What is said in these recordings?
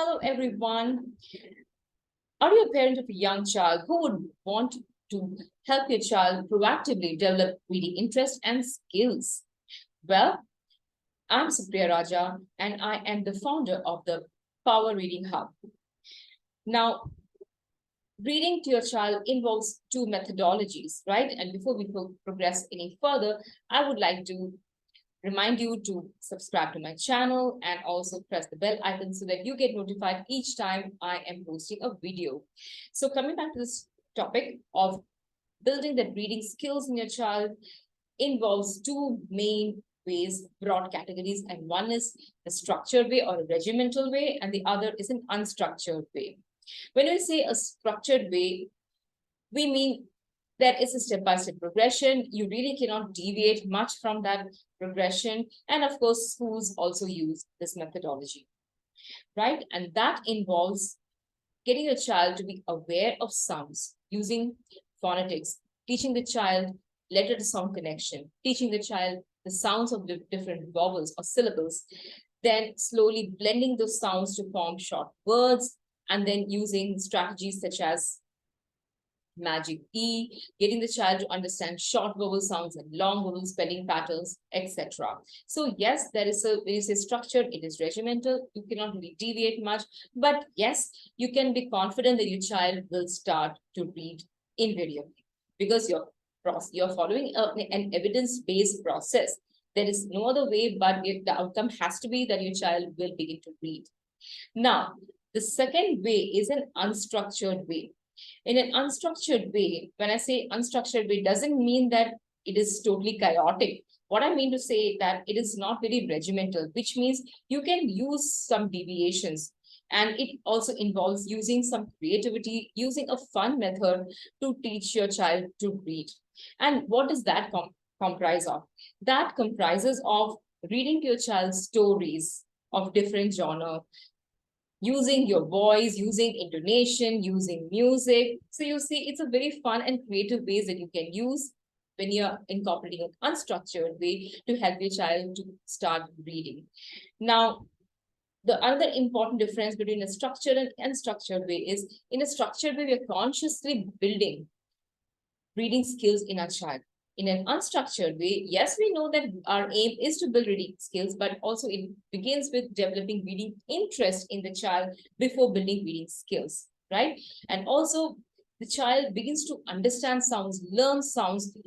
Hello, everyone. Are you a parent of a young child who would want to help your child proactively develop reading interest and skills? Well, I'm Supriya Raja, and I am the founder of the Power Reading Hub. Now, reading to your child involves two methodologies, right? And before we progress any further, I would like to remind you to subscribe to my channel and also press the bell icon so that you get notified each time I am posting a video. So coming back to this topic of building the reading skills in your child involves two main ways, broad categories, and one is a structured way or a regimental way, and the other is an unstructured way. When we say a structured way, we mean that it's a step-by-step progression. You really cannot deviate much from that progression. And of course, schools also use this methodology, right? And that involves getting a child to be aware of sounds using phonetics, teaching the child letter to sound connection, teaching the child the sounds of the different vowels or syllables, then slowly blending those sounds to form short words, and then using strategies such as magic E, getting the child to understand short vowel sounds and long vowel spelling patterns, etc. So yes, there is when you say structured, it is regimental. You cannot really deviate much, but yes, you can be confident that your child will start to read invariably because you're following an evidence-based process. There is no other way, but the outcome has to be that your child will begin to read. Now, the second way is an unstructured way. In an unstructured way, when I say unstructured way, doesn't mean that it is totally chaotic. What I mean to say that it is not very regimental, which means you can use some deviations. And it also involves using some creativity, using a fun method to teach your child to read. And what does that comprise of? That comprises of reading to your child stories of different genre, using your voice, using intonation, using music. So you see, it's a very fun and creative ways that you can use when you're incorporating an unstructured way to help your child to start reading. Now, the other important difference between a structured and unstructured way is in a structured way, we're consciously building reading skills in our child. In an unstructured way, yes, we know that our aim is to build reading skills, but also it begins with developing reading interest in the child before building reading skills, right? And also the child begins to understand sounds, learn sounds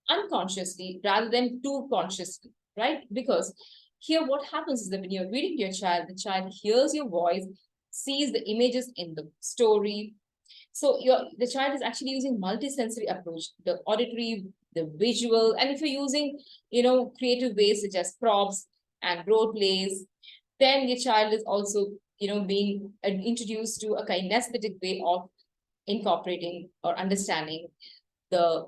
unconsciously rather than too consciously, right? Because here what happens is that when you're reading to your child, the child hears your voice, sees the images in the story. So the child is actually using multisensory approach, the auditory, the visual, and if you're using, creative ways such as props and role plays, then the child is also, being introduced to a kinesthetic way of incorporating or understanding the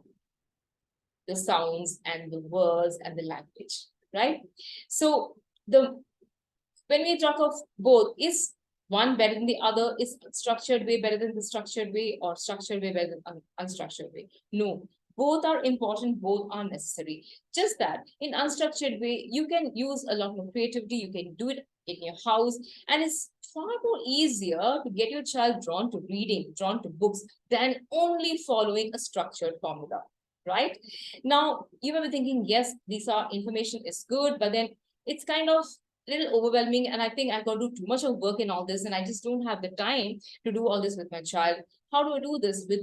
sounds and the words and the language, right? So when we talk of both, is one better than the other? Is structured way better than the structured way, or structured way better than unstructured way? No, both are important, both are necessary. Just that in unstructured way, you can use a lot more creativity, you can do it in your house, and it's far more easier to get your child drawn to reading, drawn to books, than only following a structured formula, right? Now, you may be thinking, yes, these are information is good, but then it's kind of little overwhelming, and I think I've got to do too much of work in all this, and I just don't have the time to do all this with my child. How do I do this with,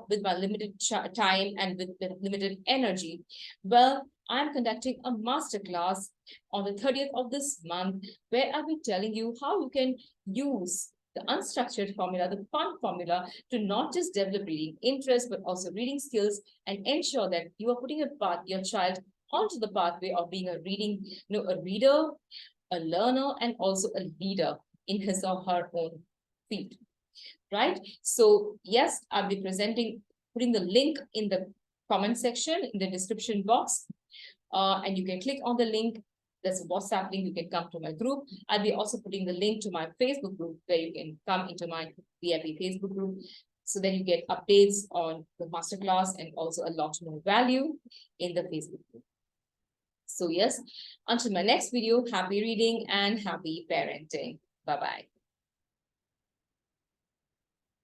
with my limited time and with limited energy? Well, I'm conducting a masterclass on the 30th of this month, where I'll be telling you how you can use the unstructured formula, the fun formula, to not just develop reading interest, but also reading skills, and ensure that you are putting your child onto the pathway of being a reader, a learner, and also a leader in his or her own field, right? So yes, I'll be putting the link in the comment section, in the description box, and you can click on the link. There's a WhatsApp link, you can come to my group. I'll be also putting the link to my Facebook group, where you can come into my VIP Facebook group, so that you get updates on the masterclass and also a lot more value in the Facebook group. So yes, until my next video, happy reading and happy parenting. Bye-bye.